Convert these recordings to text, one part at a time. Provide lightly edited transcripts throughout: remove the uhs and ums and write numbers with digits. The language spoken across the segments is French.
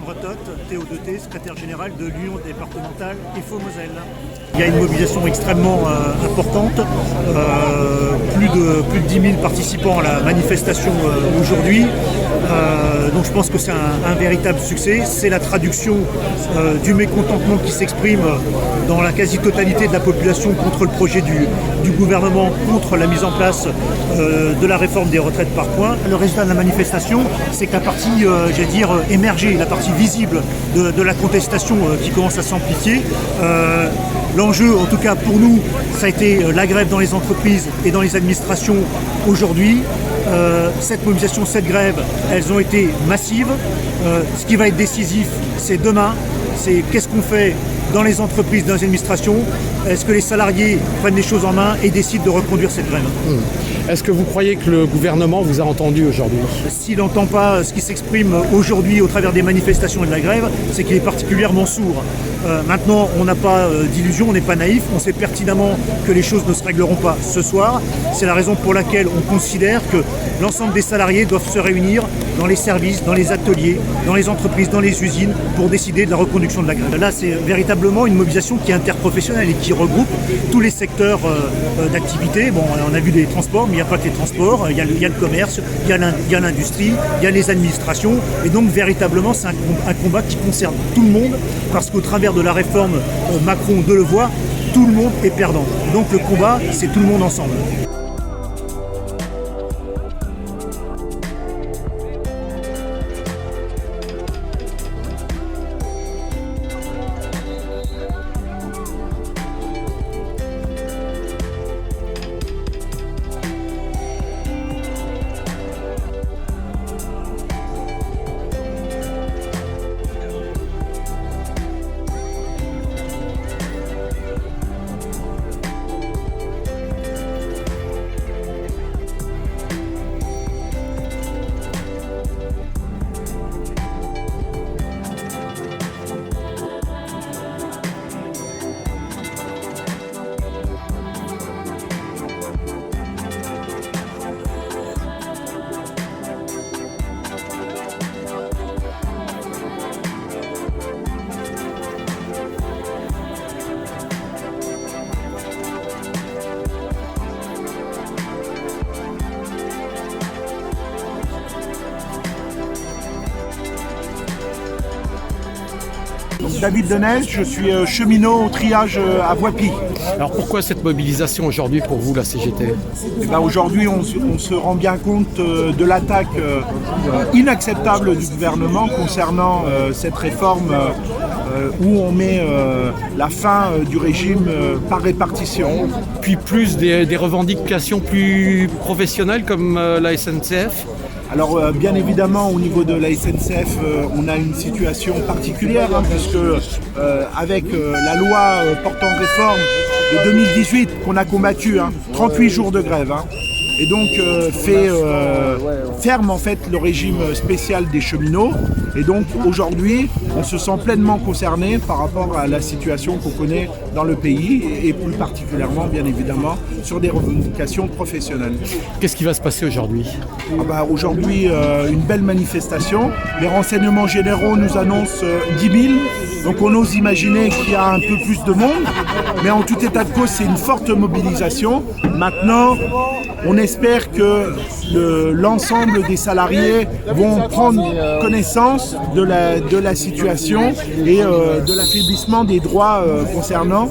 Alexandre Toth, TO2T, secrétaire général de l'Union départementale EFO-Moselle. Il y a une mobilisation extrêmement importante, plus de 10 000 participants à la manifestation aujourd'hui. Donc je pense que c'est un véritable succès. C'est la traduction du mécontentement qui s'exprime dans la quasi-totalité de la population contre le projet du gouvernement, contre la mise en place de la réforme des retraites par points. Le résultat de la manifestation, c'est que la partie, émergée, la partie visible de la contestation qui commence à s'amplifier. L'enjeu, en tout cas pour nous, ça a été la grève dans les entreprises et dans les administrations aujourd'hui. Cette mobilisation, cette grève, elles ont été massives. Ce qui va être décisif, c'est demain. C'est qu'est-ce qu'on fait dans les entreprises, dans les administrations. Est-ce que les salariés prennent les choses en main et décident de reconduire cette grève? Est-ce que vous croyez que le gouvernement vous a entendu aujourd'hui? S'il n'entend pas ce qui s'exprime aujourd'hui au travers des manifestations et de la grève, c'est qu'il est particulièrement sourd. Maintenant, on n'a pas d'illusion, on n'est pas naïf, on sait pertinemment que les choses ne se régleront pas ce soir. C'est la raison pour laquelle on considère que l'ensemble des salariés doivent se réunir dans les services, dans les ateliers, dans les entreprises, dans les usines pour décider de la reconduction de la grève. Là, c'est véritablement une mobilisation qui est interprofessionnelle et qui regroupe tous les secteurs d'activité. Bon, on a vu les transports, mais il n'y a pas que les transports, il y a le commerce, il y a l'industrie, il y a les administrations. Et donc, véritablement, c'est un combat qui concerne tout le monde, parce qu'au travers de la réforme Macron-Delevoye, tout le monde est perdant. Donc, le combat, c'est tout le monde ensemble. David Denez, je suis cheminot au triage à Voipy. Alors pourquoi cette mobilisation aujourd'hui pour vous, la CGT? Aujourd'hui, on se rend bien compte de l'attaque inacceptable du gouvernement concernant cette réforme où on met la fin du régime par répartition. Puis plus des revendications plus professionnelles comme la SNCF? Alors bien évidemment au niveau de la SNCF on a une situation particulière puisque avec la loi portant réforme de 2018 qu'on a combattu, 38 jours de grève et donc ferme en fait le régime spécial des cheminots et donc aujourd'hui on se sent pleinement concerné par rapport à la situation qu'on connaît dans le pays et plus particulièrement bien évidemment sur des revendications professionnelles. Qu'est-ce qui va se passer aujourd'hui? Aujourd'hui une belle manifestation, les renseignements généraux nous annoncent 10 000, donc on ose imaginer qu'il y a un peu plus de monde, mais en tout état de cause c'est une forte mobilisation. Maintenant on espère que l'ensemble des salariés vont prendre connaissance de la situation et de l'affaiblissement des droits concernant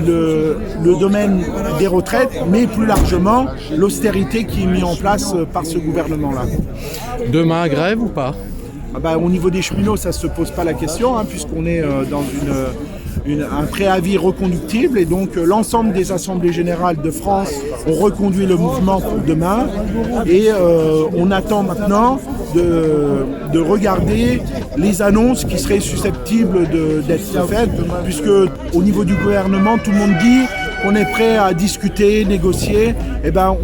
le domaine des retraites, mais plus largement l'austérité qui est mise en place par ce gouvernement-là. Demain, grève ou pas? Au niveau des cheminots, ça ne se pose pas la question, puisqu'on est dans un préavis reconductible et donc l'ensemble des assemblées générales de France ont reconduit le mouvement pour demain et on attend maintenant de regarder les annonces qui seraient susceptibles d'être faites, puisque au niveau du gouvernement tout le monde dit qu'on est prêt à discuter, négocier.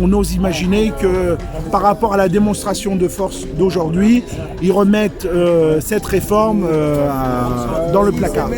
On ose imaginer que par rapport à la démonstration de force d'aujourd'hui, ils remettent cette réforme dans le placard.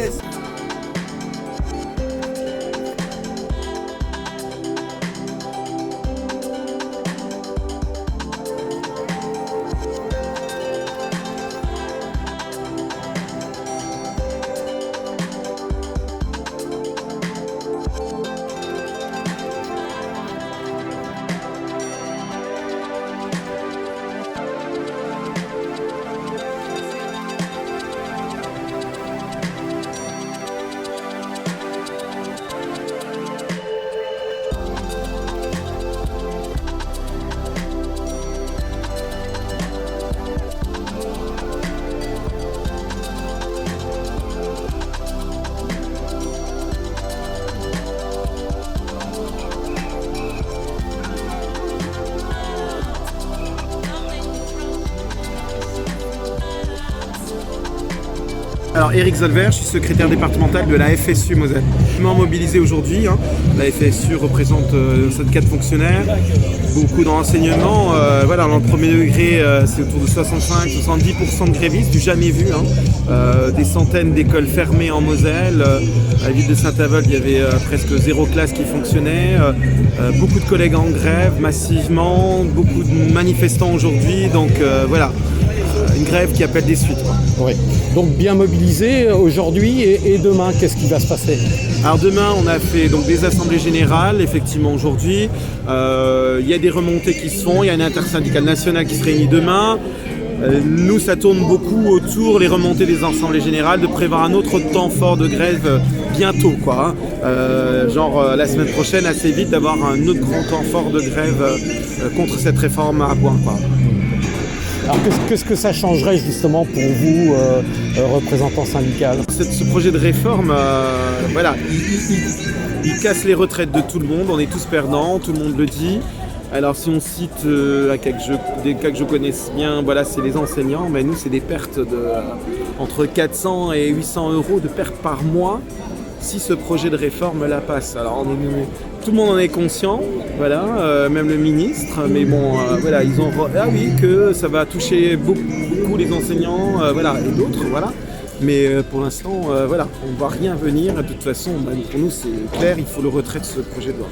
Alors Eric Zolver, je suis secrétaire départemental de la FSU Moselle. Mobilisé aujourd'hui, la FSU représente un syndicat de fonctionnaires, beaucoup d'enseignement. Voilà, dans le premier degré, c'est autour de 65-70% de grévistes, du jamais vu. Des centaines d'écoles fermées en Moselle. À la ville de Saint-Avold, il y avait presque 0 classe qui fonctionnait. Beaucoup de collègues en grève massivement, beaucoup de manifestants aujourd'hui. Donc voilà, une grève qui appelle des suites. Oui. Donc bien mobilisé aujourd'hui et demain, qu'est-ce qui va se passer? Alors demain, on a fait donc des assemblées générales, effectivement aujourd'hui. Il y a des remontées qui se font, il y a une intersyndicale nationale qui se réunit demain. Nous, ça tourne beaucoup autour, les remontées des assemblées générales, de prévoir un autre temps fort de grève bientôt, quoi. La semaine prochaine, assez vite, d'avoir un autre grand temps fort de grève contre cette réforme à point, quoi. Alors qu'est-ce que ça changerait justement pour vous, représentants syndicaux? Ce projet de réforme, voilà, il casse les retraites de tout le monde, on est tous perdants, tout le monde le dit. Alors si on cite des cas que je connais bien, voilà, c'est les enseignants, mais nous c'est des pertes entre 400 et 800 euros de pertes par mois si ce projet de réforme la passe. Alors tout le monde en est conscient, voilà, même le ministre, mais bon, voilà, ils ont que ça va toucher beaucoup les enseignants, voilà, et d'autres, voilà. Mais pour l'instant, voilà, on ne voit rien venir. De toute façon, pour nous c'est clair, il faut le retrait de ce projet de loi.